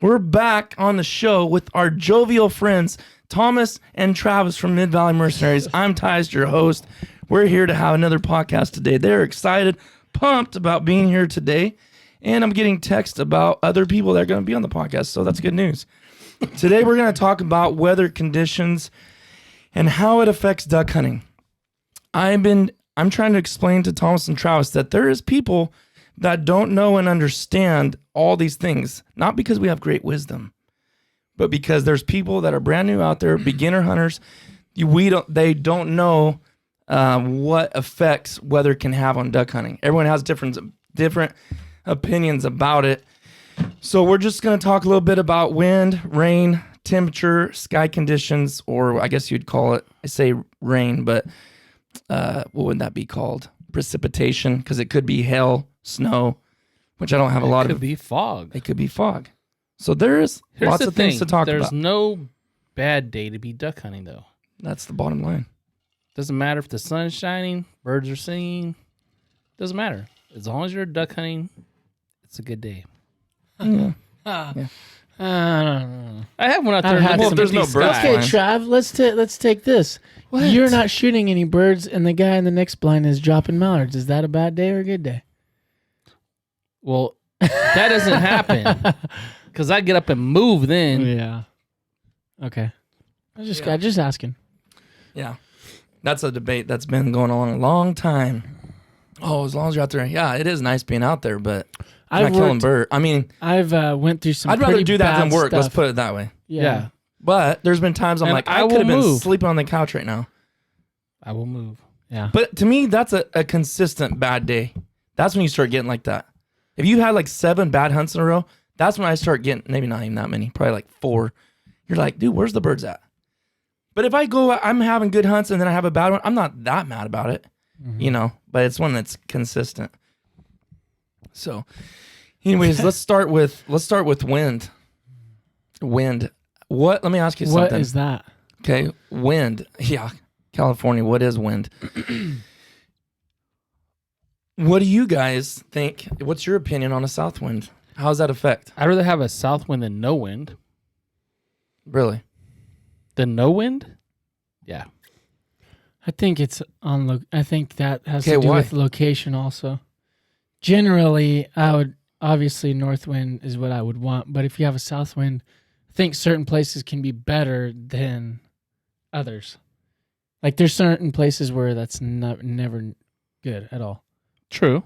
We're back on the show with our jovial friends, Thomas and Travis from Mid-Valley Mercenaries. I'm Tyus, your host. We're here to have another podcast today. They're excited, pumped about being here today. And I'm getting texts about other people that are going to be on the podcast, so that's good news. Today we're going to talk about weather conditions and how it affects duck hunting. I'm trying to explain to Thomas and Travis that there is people that don't know and understand all these things, not because we have great wisdom, but because there's people that are brand new out there, beginner hunters. They don't know what effects weather can have on duck hunting. Everyone has different opinions about it. So we're just going to talk a little bit about wind, rain, temperature, sky conditions, or I guess you'd call it, I say rain, but what would that be called? Precipitation, because it could be hail, snow, which I don't have a lot of. It could be fog. It could be fog. So there's lots of things to talk about. There's no bad day to be duck hunting, though. That's the bottom line. Doesn't matter if the sun's shining, birds are singing. Doesn't matter. As long as you're duck hunting, it's a good day. Yeah. I have one out there. Well, if there's no birds. Okay, Trav, let's take this. What? You're not shooting any birds, and the guy in the next blind is dropping mallards. Is that a bad day or a good day? Well, that doesn't happen because I get up and move then. Yeah. Okay. I just asking. Yeah. That's a debate that's been going on a long time. Oh, as long as you're out there. Yeah, it is nice being out there, but not killing birds. I mean, I've went through some. I'd rather do that than work. Stuff. Let's put it that way. Yeah. But there's been times I'm And like, I I could have will been move. sleeping on the couch right now. I will move. Yeah. But to me, that's a consistent bad day. That's when you start getting like that. If you had like 7 bad hunts in a row, that's when I start getting, maybe not even that many, probably like 4. You're like, dude, where's the birds at? But if I go, I'm having good hunts and then I have a bad one, I'm not that mad about it, but it's one that's consistent. So anyways, let's start with wind. Wind. Let me ask you something. What is that? Okay, wind. Yeah, California, what is wind? What do you guys think? What's your opinion on a south wind? How does that affect? I'd rather have a south wind than no wind. Really? Than no wind? Yeah. I think it's on. I think that has to do why? with location also. Generally, I would obviously north wind is what I would want, but if you have a south wind, I think certain places can be better than others. Like there's certain places where that's never good at all. True.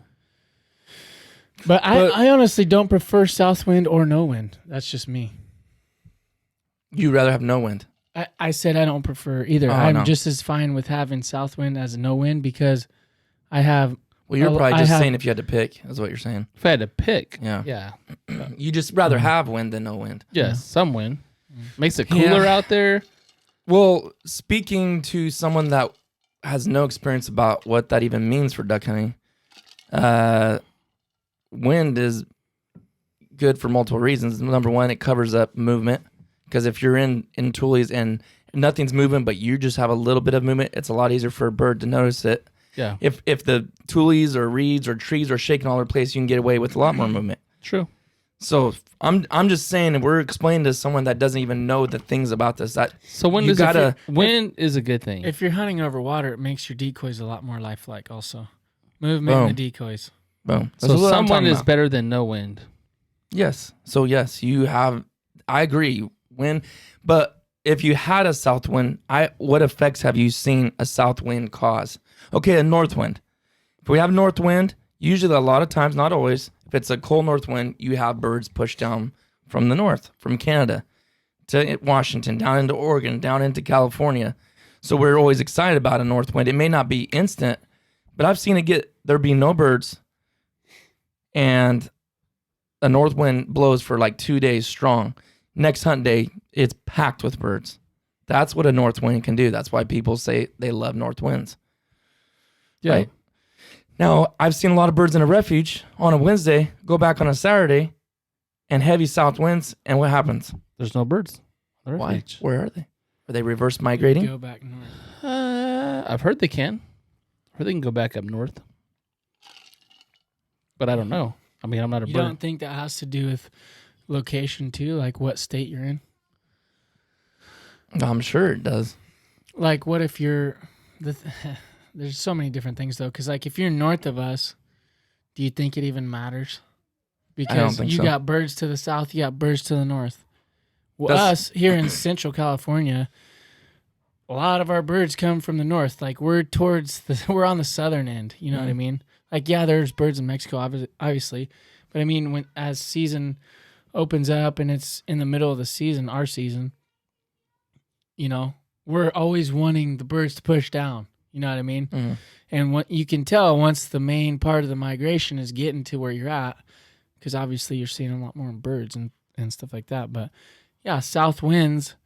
But I honestly don't prefer south wind or no wind. That's just me. You'd rather have no wind? I said I don't prefer either. I'm just as fine with having south wind as a no wind because I have. Well, you're probably just saying if you had to pick, is what you're saying. If I had to pick. Yeah. Yeah. You just rather have wind than no wind. Yeah, some wind. Makes it cooler out there. Well, speaking to someone that has no experience about what that even means for duck hunting, wind is good for multiple reasons. Number one, it covers up movement. Because if you're in tules and nothing's moving, but you just have a little bit of movement, it's a lot easier for a bird to notice it. Yeah. If the tules or reeds or trees are shaking all over the place, you can get away with a lot more movement. True. So I'm just saying, we're explaining to someone that doesn't even know the things about this. So wind is a good thing. If you're hunting over water, it makes your decoys a lot more lifelike also. Movement in the decoys. Boom. So some wind is better than no wind. Yes. So yes, I agree. Wind, but if you had a south wind, what effects have you seen a south wind cause? Okay, a north wind. If we have north wind, usually a lot of times, not always, if it's a cold north wind, you have birds pushed down from the north, from Canada to Washington, down into Oregon, down into California. So we're always excited about a north wind. It may not be instant, but I've seen there be no birds, and a north wind blows for like 2 days strong. Next hunt day, it's packed with birds. That's what a north wind can do. That's why people say they love north winds. Yeah. Right? Now, I've seen a lot of birds in a refuge on a Wednesday go back on a Saturday and heavy south winds, and what happens? There's no birds. Why? Where are they? Are they reverse migrating? Go back north. I've heard they can. I've heard they can go back up north. But I don't know. I mean, I'm not a bird. You don't think that has to do with location too, like what state you're in? I'm sure it does. Like, what if you're there's so many different things though, because like if you're north of us, do you think it even matters? Because I don't think you so. got birds to the south, you got birds to the north. Well, That's- us here in Central California, a lot of our birds come from the north. Like we're on the southern end. You know what I mean? Like there's birds in Mexico, obviously, but I mean as season opens up and it's in the middle of the season, our season, we're always wanting the birds to push down. You know what I mean? Mm-hmm. And what you can tell once the main part of the migration is getting to where you're at, because obviously you're seeing a lot more birds and stuff like that. But yeah, south winds,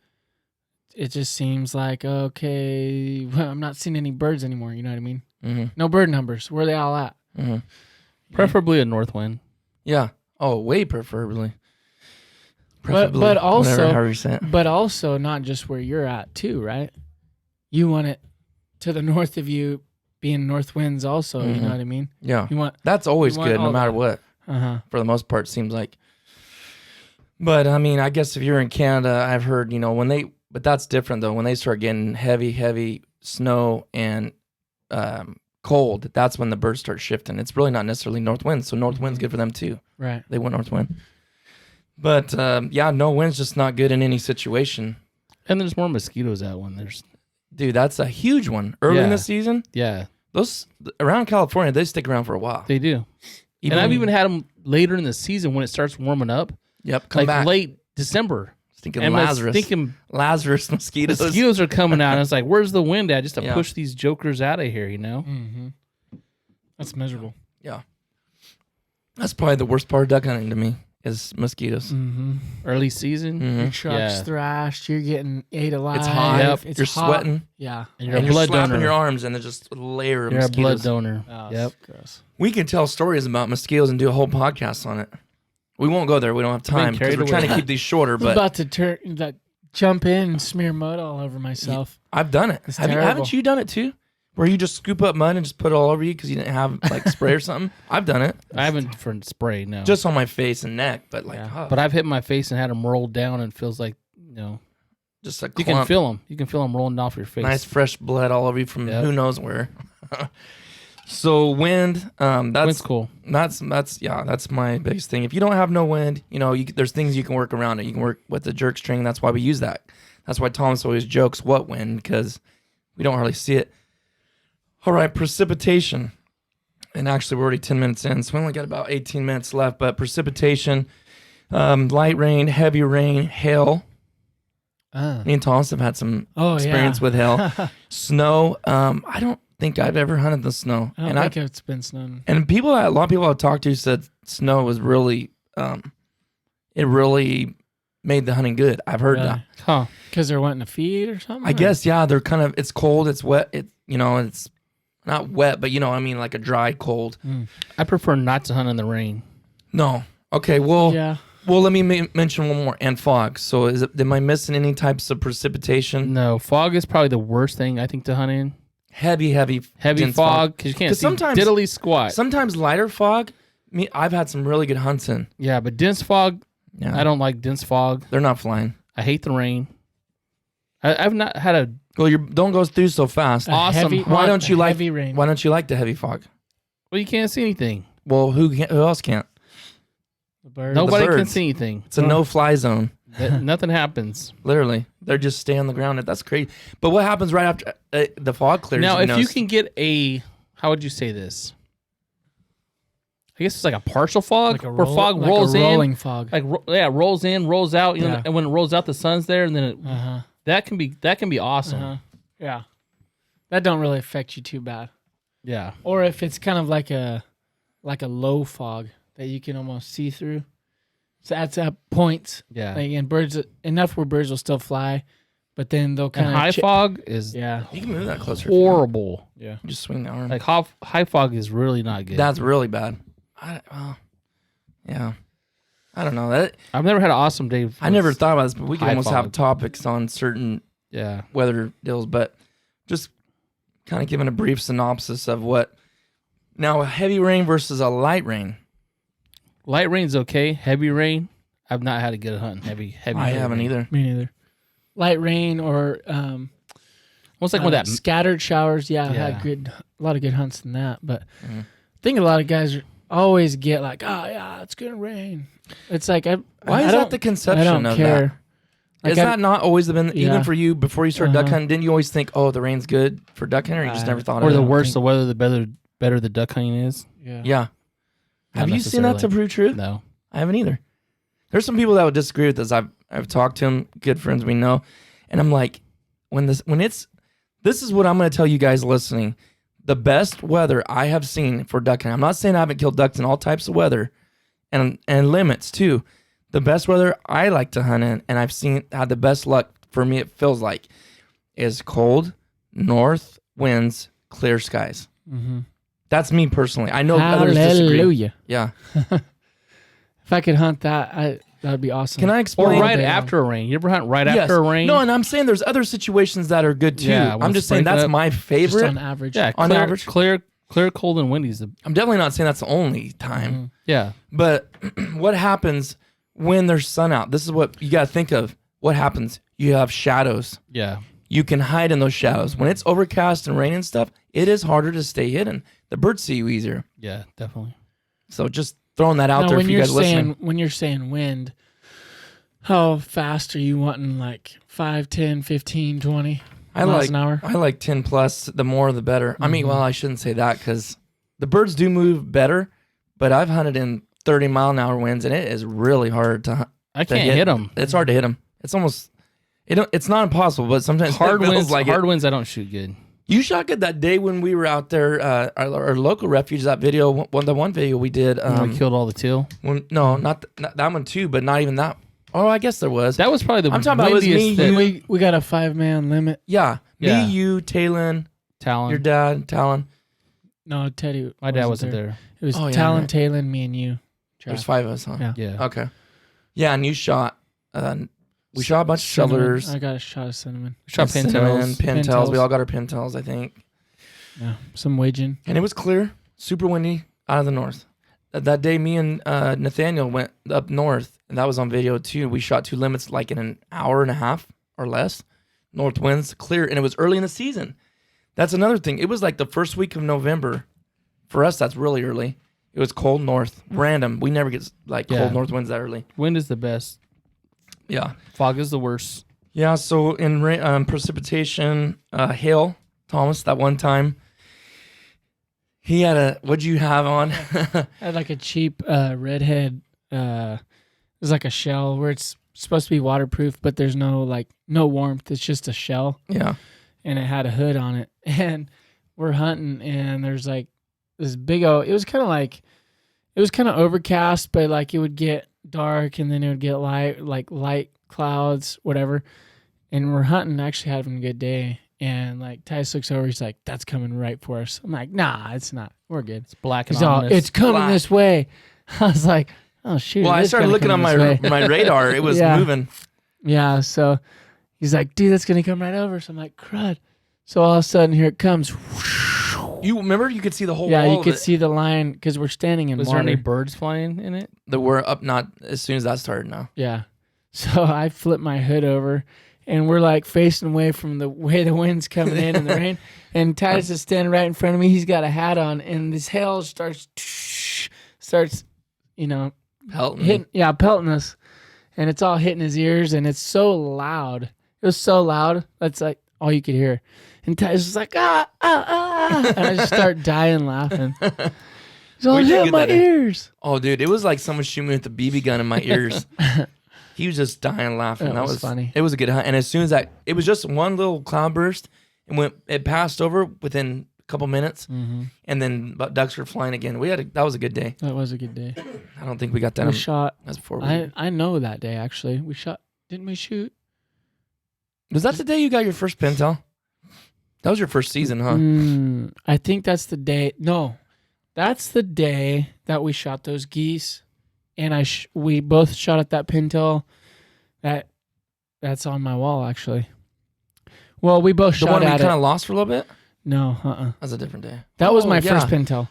it just seems like, okay, well, I'm not seeing any birds anymore. You know what I mean? Mm-hmm. No bird numbers. Where are they all at? Mm-hmm. Preferably a north wind. Yeah. Oh, way preferably. But whatever, also, however you say it. but also not just where you're at too, right? You want it to the north of you being north winds also. You know what I mean? Yeah. You want That's always you want good, no all matter that. what. For the most part, it seems like. But I mean, I guess if you're in Canada, I've heard, but that's different though. When they start getting heavy snow and cold, that's when the birds start shifting. It's really not necessarily north wind. So north wind's good for them too. right. They want north wind. But no wind's just not good in any situation. And there's more mosquitoes out when there's. Dude, that's a huge one. Early in the season, Yeah, those around California, they stick around for a while. they do. And I've even had them later in the season when it starts warming up. Come like back. late December. Thinking And Lazarus. Lazarus mosquitoes. mosquitoes are coming out. And it's like, where's the wind at? Just to Yeah. push these jokers out of here, Mm-hmm. That's miserable. Yeah. That's probably the worst part of duck hunting to me is mosquitoes. Mm-hmm. Early season. Mhm. Your truck's Yeah. thrashed. You're getting ate alive. It's hot. Yep. It's You're hot. sweating. Yeah. And you're And a you're blood slapping donor. your arms and there's just a layer of You're a mosquitoes. blood donor. Oh, Yep. Gross. We can tell stories about mosquitoes and do a whole podcast on it. We won't go there. We don't have time because carried we're trying to away. keep these shorter. I was But about to jump in and smear mud all over myself. I've done it. It's Haven't terrible. you done it too? Where you just scoop up mud and just put it all over you because you didn't have like spray or something? I've done it. I haven't for spray, no. Just on my face and neck, but like, Yeah. oh, But I've hit my face and had them roll down and feels like, just a you can clump. feel them. You can feel them rolling off your face. Nice fresh blood all over you from Yep. who knows where. So wind, Wind's that's cool. that's my biggest thing. If you don't have no wind, there's things you can work around it. You can work with the jerk string. That's why we use that. That's why Thomas always jokes what wind, because we don't hardly see it. All right, precipitation. And actually, we're already 10 minutes in, so we only got about 18 minutes left. But precipitation, light rain, heavy rain, hail. Me and Thomas have had some experience with hail. Snow. I don't think I've ever hunted the snow. I don't think it's been snowing. And a lot of people I've talked to said snow was really, it really made the hunting good. I've heard that. Huh. Because they're wanting to feed or something? I guess, yeah, they're it's cold, it's wet, it's not wet, but like a dry cold. I prefer not to hunt in the rain. No. Okay, well, Yeah. let me mention one more. And fog. So am I missing any types of precipitation? No, fog is probably the worst thing I think to hunt in. Heavy dense fog because you can't see sometimes- diddly squat. Sometimes lighter fog. I've had some really good hunts in. Yeah, but dense fog, Yeah. I don't like dense fog. They're not flying. I hate the rain. I've not had a Well, you don't go through so fast. Awesome. Why don't you like heavy rain? Why don't you like the heavy fog? well, you can't see anything. Well, who else can't? The birds. Nobody can birds. see anything. It's a no-fly zone. Nothing happens. Literally, they're just stay on the ground. That's crazy. But what happens right after the fog clears? Now, if you notice- can get how would you say this? I guess it's like a partial fog, Like a where fog like rolls a in, rolling fog. rolls in, rolls out. Yeah. And when it rolls out, the sun's there, and then Uh-huh. that can be awesome. Uh-huh. Yeah. That don't really affect you too bad. Yeah, Or if it's kind of like a low fog that you can almost see through. So that's at points. yeah. Like, and birds enough where birds will still fly, but then they'll And kind of high fog is Yeah. you can move that closer. if you want. horrible. Yeah. You just swing the arm. Like high fog is really not good. That's really bad. Yeah. I don't know that. I've never had an awesome day. I never thought about this, but we could high almost have fog. topics on certain Yeah. weather deals. But just kind of giving a brief synopsis of what. Now, a heavy rain versus a light rain. Light rain's okay. Heavy rain, I've not had a good hunt. Heavy. I haven't either. Me neither. Light rain or Almost like with that. scattered showers. Yeah, I've Yeah. had a lot of good hunts in that. But I think a lot of guys always get like, oh yeah, it's gonna rain. It's like Why is that the conception I don't of care. that? Like, Is that not always been Yeah. even for you before you started duck Uh-huh. hunting? Didn't you always think, oh, the rain's good for duck hunting, or you just never thought Or of the it? worse the weather, the better the duck hunting is. Yeah. Yeah. Not Have you seen that to necessarily. prove truth? No. I haven't either. There's some people that would disagree with this. I've talked to them, good friends we know, and I'm like, this is what I'm going to tell you guys listening. The best weather I have seen for duck hunting. I'm not saying I haven't killed ducks in all types of weather, and limits too. The best weather I like to hunt in, and I've had the best luck for me. It feels like is cold, north winds, clear skies. Mm-hmm. That's me personally. I know others disagree. Hallelujah. Yeah. If I could hunt that would be awesome. Can I Or explain? right day long. after a rain. You ever hunt right Yes. after a rain? No, and I'm saying there's other situations that are good too. Yeah, when I'm just saying sprinkle that's up, my Just favorite. on average. Yeah, on clear, average. clear, cold, and windy is the. I'm definitely not saying that's the only time. Mhm. Yeah. But what happens when there's sun out? This is what you got to think of. What happens? You have shadows. Yeah. You can hide in those shadows. When it's overcast and rain and stuff, it is harder to stay hidden. The birds see you easier. Yeah, definitely. So just throwing that out Now, there when for you you're guys saying listening. when you're saying wind, how fast are you wanting? Like 5, 10, 15, 20 miles an hour? I like 10 plus. The more, the better. I mean, Mhm. well, I shouldn't say that because the birds do move better, but I've hunted in 30-mile-an-hour winds, and it is really hard to hunt. I can't hit them. It's hard to hit them. It's almost, it's not impossible, but sometimes Hard it feels winds. like Hard it. winds. I don't shoot good. You shot good that day when we were out there, our local refuge. That video, the one video we did. When we killed all the teal. No, not that one too, but not even that. Oh, I guess there was. That was probably the I'm talking about it was me, windiest you- that- We got a 5-man limit. Yeah, Yeah. me, you, Talon, Talon. your dad, Talon. No, Teddy. My dad wasn't there. It was Oh, yeah, Talon, right. Talon, me, and you. There's Trav. 5 of us, huh? Yeah. Yeah. Okay. Yeah, and you shot. We shot a bunch of Cinnamon. shovelers. I got a shot of cinnamon. Shot Cinnamon, pintails. pintails. We Pintails. all got our pintails, I think. Yeah, some waging. And it was clear, super windy, out of the north. That day, me and Nathaniel went up north, and that was on video too. We shot 2 limits like in an hour and a half or less. North winds, clear, and it was early in the season. That's another thing. It was like the first week of November. For us, that's really early. It was cold north, random. We never get like Yeah. cold north winds that early. Wind is the best. Yeah. Fog is the worst. Yeah, so in precipitation, hail, Thomas, that one time, he had what'd you have on? I had like a cheap redhead. It was like a shell where it's supposed to be waterproof, but there's no warmth. It's just a shell, Yeah. and it had a hood on it. And we're hunting, and there's like this big old. It was kind of overcast, but like it would get dark, and then it would get light clouds, whatever. And we're hunting, actually having a good day. And like Tyus looks over, he's like, "That's coming right for us." I'm like, "Nah, it's not. We're good." It's black and He's all, ominous. "It's coming Black. this way." I was like, "Oh shoot!" Well, it I is started gonna looking come on this way." my radar. It was Yeah. moving. Yeah, so he's like, "Dude, that's gonna come right over." So I'm like, "Crud!" So all of a sudden, here it comes. You remember you could see the whole Yeah, wall you of could it. see the line because we're standing in Was there water. any birds flying in it? that we're up not as soon as that started now. Yeah, so I flip my hood over, and we're like facing away from the way the wind's coming in and the rain. And Titus is standing right in front of me. He's got a hat on, and this hail starts, Pelton. pelting us, and it's all hitting his ears, and it's so loud. It was so loud. That's like all you could hear. And Titus was like, ah, ah, ah. And I just start dying laughing. He's all, Where'd you hit get my that in? ears. Oh, dude, it was like someone shooting me with a BB gun in my ears. He was just dying laughing. That That was was funny. It was a good hunt. And as soon as it was just one little cloud burst, and it passed over within a couple minutes, Mm-hmm. and then ducks were flying again. That was a good day. That was a good day. I don't think we got that. We shot. That's before. I know that day, actually. We shot. Didn't we shoot? Was that the day you got your first pintail? That was your first season, huh? I think that's the day. No, that's the day that we shot those geese, and we both shot at that pintail. That's on my wall, actually. Well, we both The shot one we at kind it. of lost for a little bit. No, That was a different day. That was Oh, my yeah. first pintail.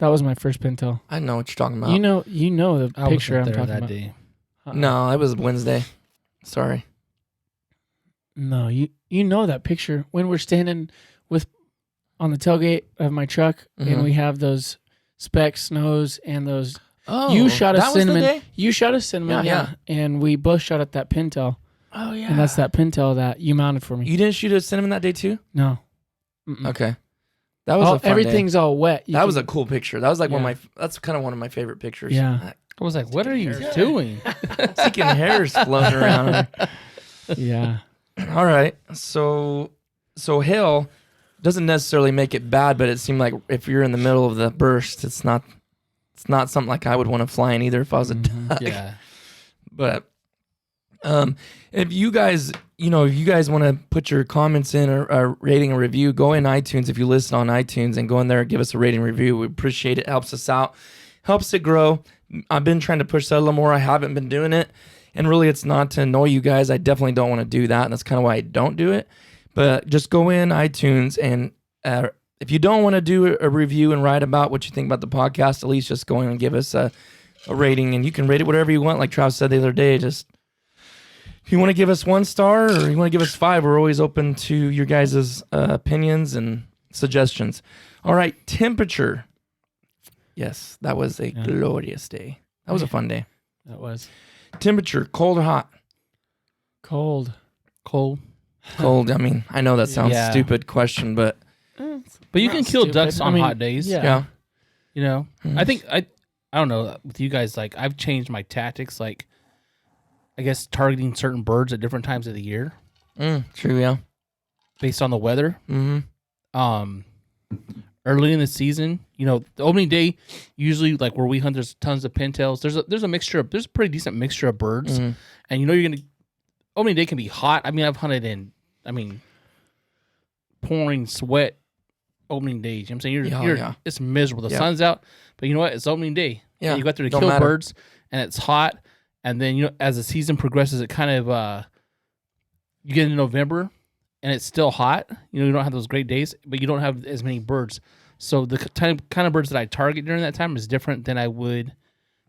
That was my first pintail. I know what you're talking about. You know the I picture I'm wasn't there talking that about. day. No, it was Wednesday. Sorry. No, you know that picture when we're standing on the tailgate of my truck and we have those speck snows and those. Oh, You shot a that was the cinnamon. day? You shot a cinnamon, Yeah. and we both shot at that pintail, Oh yeah. and that's that pintail that you mounted for me. You didn't shoot a cinnamon that day too? No, Mm-mm. Okay. That was a fun everything's all wet. That was a cool picture. That was like that's kind of one of my favorite pictures. Yeah. I was like, what are you doing? Sticking hairs floating around. Yeah. All right. So hail doesn't necessarily make it bad, but it seemed like if you're in the middle of the burst, it's not something like I would want to fly in either if I was a duck. Yeah. But if you guys want to put your comments in or rating a review, go in iTunes. If you listen on iTunes and go in there and give us a rating review, we appreciate it. Helps us out, helps it grow. I've been trying to push that a little more. I haven't been doing it. And really, it's not to annoy you guys. I definitely don't want to do that. And that's kind of why I don't do it. But just go in iTunes and if you don't want to do a review and write about what you think about the podcast, at least just go in and give us a rating. And you can rate it whatever you want. Like Travis said the other day, just if you want to give us 1 star or you want to give us 5, we're always open to your guys' opinions and suggestions. All right, temperature. Yes, that was a glorious day. That was a fun day. That was Temperature, cold or hot? cold. Cold. Cold. I mean, I know that sounds Yeah. stupid question, but But you can Not kill stupid. ducks I on mean, hot days. yeah. yeah. You know, Mhm. I think I don't know with you guys. Like I've changed my tactics. Like I guess targeting certain birds at different times of the year True, yeah. based on the weather. Mm-hmm. Early in the season, you know, the opening day usually like where we hunt, there's tons of pintails. There's a mixture of there's a pretty decent mixture of birds, Mhm. and you know you're gonna opening day can be hot. I mean, I've hunted pouring sweat opening days. You know what I'm saying you're it's miserable. The Yeah. sun's out, but you know what? It's opening day. Yeah, And you got there to don't kill matter. birds, and it's hot. And then you know, as the season progresses, it kind of you get into November, and it's still hot. You know, you don't have those great days, but you don't have as many birds. So the kind of birds that I target during that time is different than I would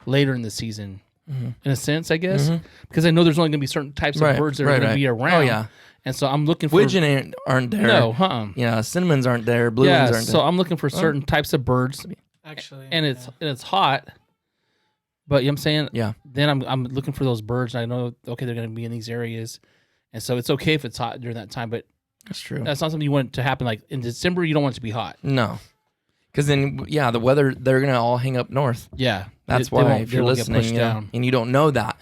later in the season, in a sense, I guess, because I know there's only going to be certain types of birds that are going to be around. Oh yeah, and so I'm looking for widgeon aren't there. no, Yeah, cinnamons aren't there. Blue ones aren't so there. I'm looking for certain types of birds, Actually, and it's hot. But you know what I'm saying? Yeah. Then I'm looking for those birds, and I know okay they're going to be in these areas, and so it's okay if it's hot during that time. But That's true. that's not something you want to happen. Like in December, you don't want it to be hot. No, because then the weather they're gonna all hang up north. Yeah, That's They why won't- if they you're won't get listening, pushed you know, down. and you don't know that,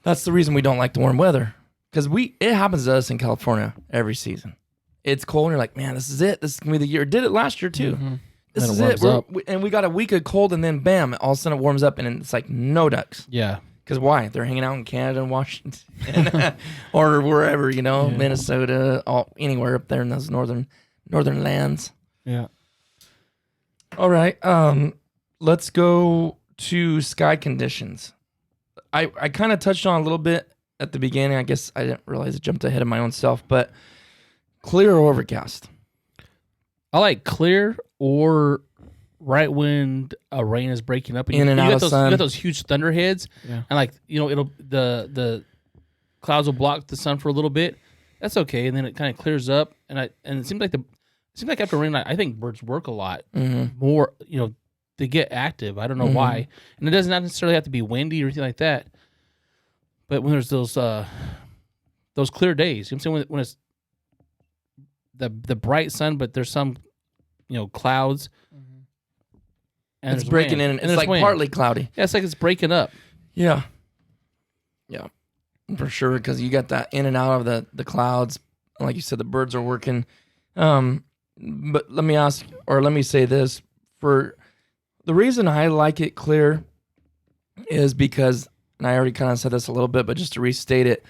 that's the reason we don't like the warm weather. Because it happens to us in California every season. It's cold, and you're like, man, this is it. This is gonna be the year. Did it last year too. This Then is it it. warms up. And we got a week of cold, and then bam, all of a sudden it warms up, and it's like no ducks. Yeah. Because why? They're hanging out in Canada and Washington, or wherever, you know, Minnesota, anywhere up there in those northern lands. Yeah. All right, let's go to sky conditions. I kind of touched on a little bit at the beginning. I guess I didn't realize I jumped ahead of my own self, but clear or overcast? I like clear or right when a rain is breaking up. And In and you out got of those, sun. You got those huge thunderheads, Yeah. and like you know, the clouds will block the sun for a little bit. That's okay, and then it kind of clears up, and it seems like after rain, I think birds work a lot more. You know, they get active. I don't know why, and it doesn't necessarily have to be windy or anything like that. But when there's those clear days, you know what I'm saying, when it's the bright sun, but there's some, you know, clouds. And It's there's breaking wind. in. And It's there's like wind. partly cloudy. Yeah, it's like it's breaking up. Yeah, for sure. Because you got that in and out of the clouds. Like you said, the birds are working. But let me say this: for the reason I like it clear is because, and I already kind of said this a little bit, but just to restate it,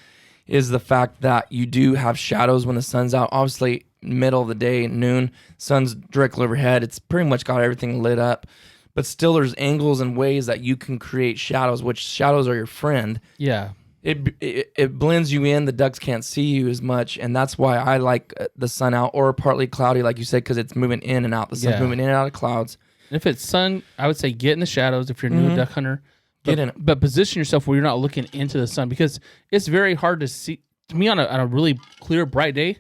is the fact that you do have shadows when the sun's out. Obviously, middle of the day, noon, sun's directly overhead. It's pretty much got everything lit up. But still, there's angles and ways that you can create shadows, which shadows are your friend. Yeah. It blends you in. The ducks can't see you as much, and that's why I like the sun out or partly cloudy, like you said, because it's moving in and out. The sun's moving in and out of clouds. And if it's sun, I would say get in the shadows if you're a new duck hunter. Get in it. But position yourself where you're not looking into the sun, because it's very hard to see. To me, on a really clear, bright day,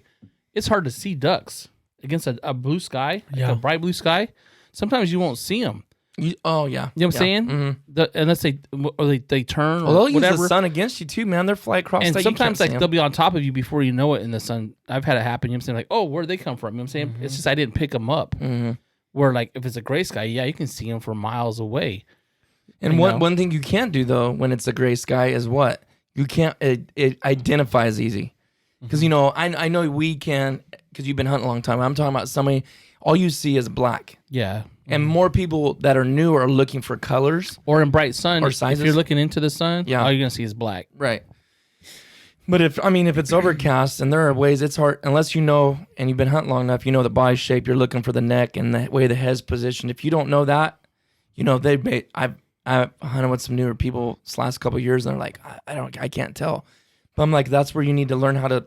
it's hard to see ducks against a blue sky, like a bright blue sky. Sometimes you won't see them. Oh, yeah. You know what I'm saying? Mm-hmm. Unless they turn or Well, they'll whatever. use the sun against you too, man. They're fly across. And that sometimes you can't see they'll be on top of you before you know it in the sun. I've had it happen. You know what I'm saying? Like, oh, where'd they come from? You know what I'm saying? Mm-hmm. It's just I didn't pick them up. Mm-hmm. Where like if it's a gray sky, yeah, you can see them from miles away. And one thing you can't do though when it's a gray sky is what you can't. It identifies easy because I know we can because you've been hunting a long time. I'm talking about somebody. All you see is black. Yeah. And more people that are new are looking for colors or in bright sun. Or If sizes. you're looking into the sun, Yeah. all you're gonna see is black. Right. But if it's overcast and there are ways it's hard unless you know and you've been hunting long enough, the body shape, you're looking for the neck and the way the head's positioned. If you don't know that, I've hunted with some newer people this last couple of years and they're like, I can't tell. But I'm like, that's where you need to learn how to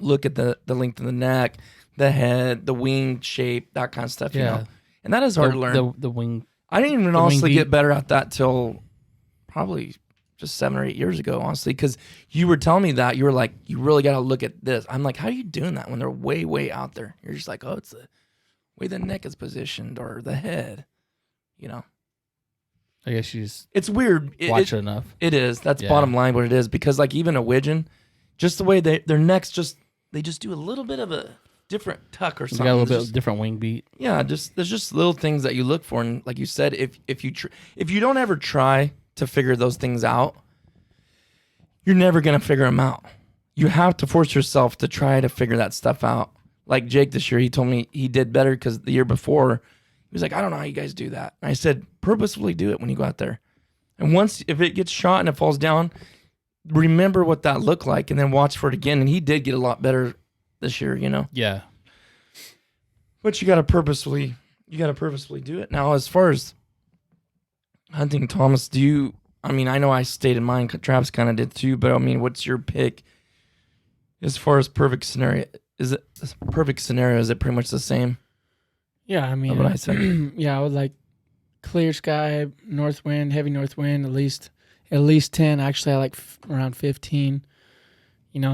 look at the length of the neck, the head, the wing shape, that kind of stuff, And that is hard to learn. The wing. I didn't even the honestly wing get beat. better at that till probably just 7 or 8 years ago, honestly, because you were telling me that. You were like, you really got to look at this. I'm like, how are you doing that when they're way, way out there? You're just like, oh, it's the way the neck is positioned or the head, I guess you just It's weird. watch it enough. It is. That's Yeah. bottom line what it is because like even a widgeon, just the way their necks they just do a little bit of a different tuck or You something. got a little It's bit just- different wing beat. Yeah, there's just little things that you look for, and like you said, if you don't ever try to figure those things out, you're never gonna figure them out. You have to force yourself to try to figure that stuff out. Like Jake this year, he told me he did better because the year before, he was like, I don't know how you guys do that. And I said, purposefully do it when you go out there, and if it gets shot and it falls down, remember what that looked like, and then watch for it again. And he did get a lot better this year, Yeah. But you gotta purposefully do it. Now, as far as hunting, Thomas, I know I stated mine, Travis kind of did too, but what's your pick as far as perfect scenario? Is it perfect scenario? Is it pretty much the same? Yeah, What I said. yeah, I would like clear sky, north wind, heavy north wind, at least 10. Actually, I like around 15.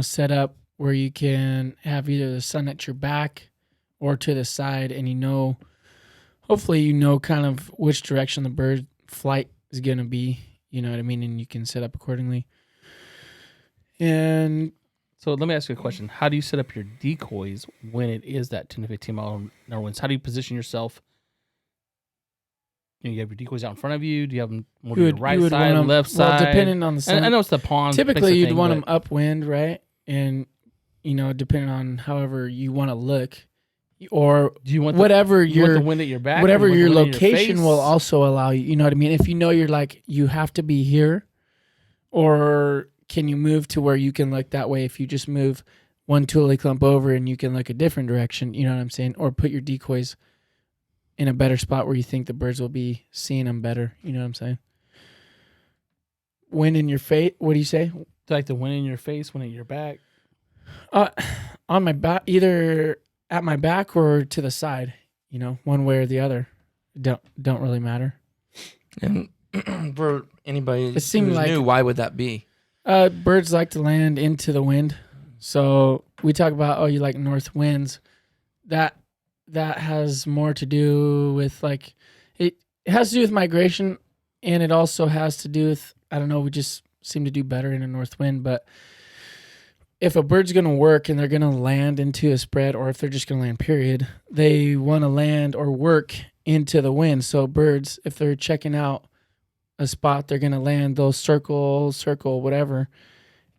Set up where you can have either the sun at your back or to the side, and hopefully kind of which direction the bird flight is going to be, you know what I mean, and you can set up accordingly. And So let me ask you a question. How do you set up your decoys when it is that 10 to 15 mile an hour winds? How do you position yourself? You have your decoys out in front of you. Do you have them more to you your would, right you would side, want 'em- left side? Well, depending on the sun. I know it's the pond. Typically, you'd want them them upwind, right? And, depending on however you want to look, or Do you want whatever you want your the wind at your back? whatever or you your want the wind in location face? will also allow you. You know what I mean? If you're like you have to be here, or can you move to where you can look that way? If you just move one tule clump over and you can look a different direction, you know what I'm saying? Or put your decoys in a better spot where you think the birds will be seeing them better. You know what I'm saying? Wind in your face. What do you say? like the wind in your face, wind at your back. On my back, either at my back or to the side. One way or the other. Don't really matter. And for anybody It seemed who's like- new, why would that be? Birds like to land into the wind. So we talk about, you like north winds. That has more to do with it has to do with migration, and it also has to do with, I don't know, we just seem to do better in a north wind. But if a bird's going to work and they're going to land into a spread, or if they're just going to land, period, they want to land or work into the wind. So birds, if they're checking out a spot, they're going to land, they'll circle, whatever.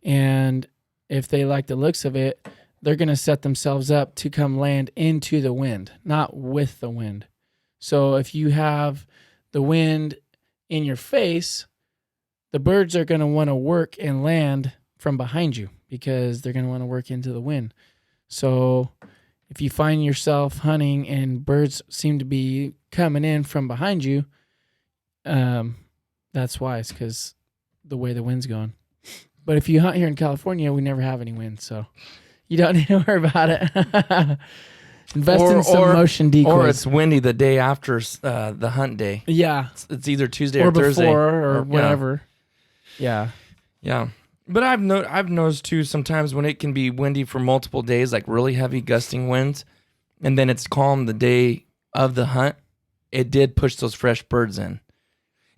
And if they like the looks of it, they're going to set themselves up to come land into the wind, not with the wind. So if you have the wind in your face, the birds are going to want to work and land from behind you because they're going to want to work into the wind. So if you find yourself hunting and birds seem to be coming in from behind you, that's why. It's because the way the wind's going. But if you hunt here in California, we never have any wind, so you don't need to worry about it. Invest in some motion decoys. Or it's windy the day after the hunt day. Yeah. It's either Tuesday or or Thursday. Before or whatever. Yeah. Yeah. But I've noticed too sometimes when it can be windy for multiple days, like really heavy gusting winds, and then it's calm the day of the hunt, it did push those fresh birds in.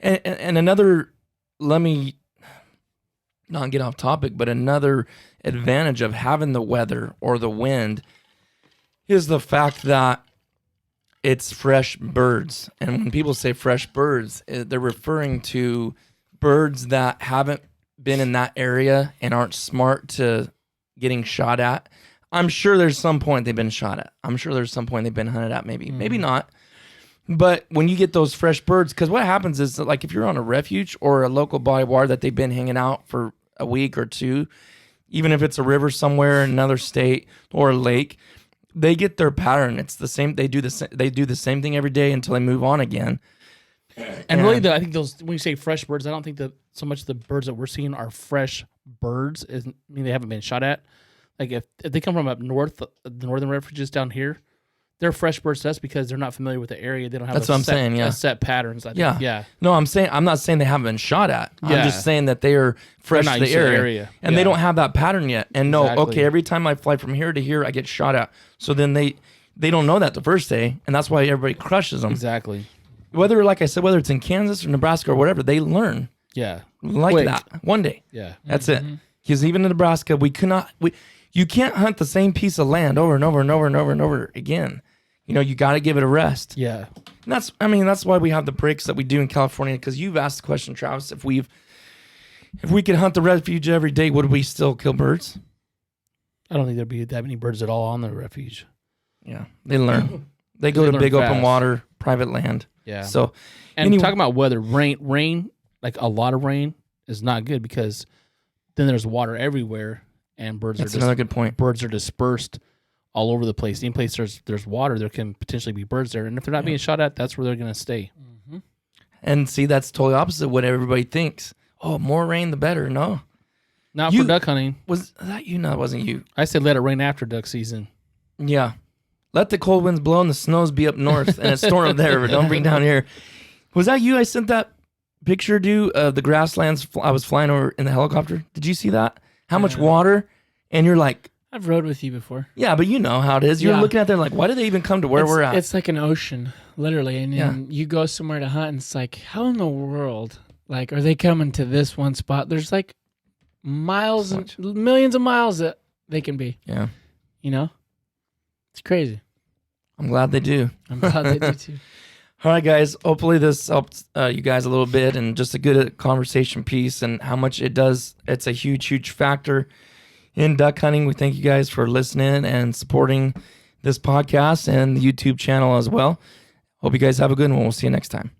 And another, let me not get off topic, but another advantage of having the weather or the wind is the fact that it's fresh birds. And when people say fresh birds, they're referring to birds that haven't been in that area and aren't smart to getting shot at. I'm sure there's some point they've been shot at. I'm sure there's some point they've been hunted at, maybe not. But when you get those fresh birds, because what happens is that, like, if you're on a refuge or a local body of water that they've been hanging out for a week or two, even if it's a river somewhere in another state or a lake, they get their pattern. It's the same. They do the same thing every day until they move on again. And really, I think those, when you say fresh birds, I don't think that so much the birds that we're seeing are fresh birds. I mean, they haven't been shot at. Like if they come from up north, the northern refuges down here, they're fresh birds to us because they're not familiar with the area. They don't have set patterns. I think. Yeah. No, I'm not saying they haven't been shot at. I'm just saying that they are fresh to the area. And they don't have that pattern yet. And okay, every time I fly from here to here, I get shot at. So then they don't know that the first day, and that's why everybody crushes them. Exactly. Whether, like I said, whether it's in Kansas or Nebraska or whatever, they learn. Yeah. That one day. Yeah. That's it. Because even in Nebraska, you can't hunt the same piece of land over and over and over and over and over again. You know, you got to give it a rest. Yeah. And that's why we have the breaks that we do in California. Because you've asked the question, Travis, if we could hunt the refuge every day, would we still kill birds? I don't think there'd be that many birds at all on the refuge. Yeah, they learn. They go to big open water, private land. Yeah. So, and talking about weather, rain, like a lot of rain is not good because then there's water everywhere and birds that's another good point. Birds are dispersed all over the place. Any place there's water, there can potentially be birds there. And if they're not being shot at, that's where they're going to stay. Mm-hmm. And see, that's totally opposite of what everybody thinks. Oh, more rain, the better. No. Not for duck hunting. Was that you? No, it wasn't you. I said let it rain after duck season. Yeah. Let the cold winds blow and the snows be up north and it's storm up there, but don't bring down here. Was that you? I sent that picture to of the grasslands I was flying over in the helicopter. Did you see that? How much water? And you're like... I've rode with you before. Yeah, but you know how it is. You're looking at there like, why do they even come to where we're at? It's like an ocean, literally. And then you go somewhere to hunt and it's like, how in the world, like, are they coming to this one spot? There's like miles and millions of miles that they can be. Yeah. You know? It's crazy. I'm glad they do. I'm glad they do too. All right, guys. Hopefully this helped you guys a little bit and just a good conversation piece and how much it does. It's a huge, huge factor in duck hunting. We thank you guys for listening and supporting this podcast and the YouTube channel as well. Hope you guys have a good one. We'll see you next time.